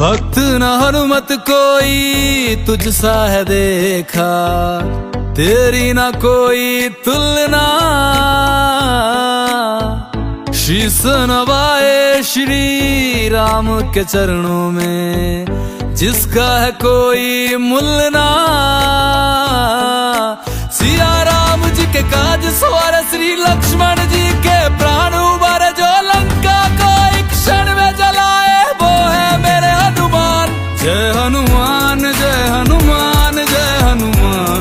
भक्त न हनुमत कोई तुझसा है देखा, तेरी ना कोई तुलना। शीस नवाए श्री राम के चरणों में, जिसका है कोई मुलना।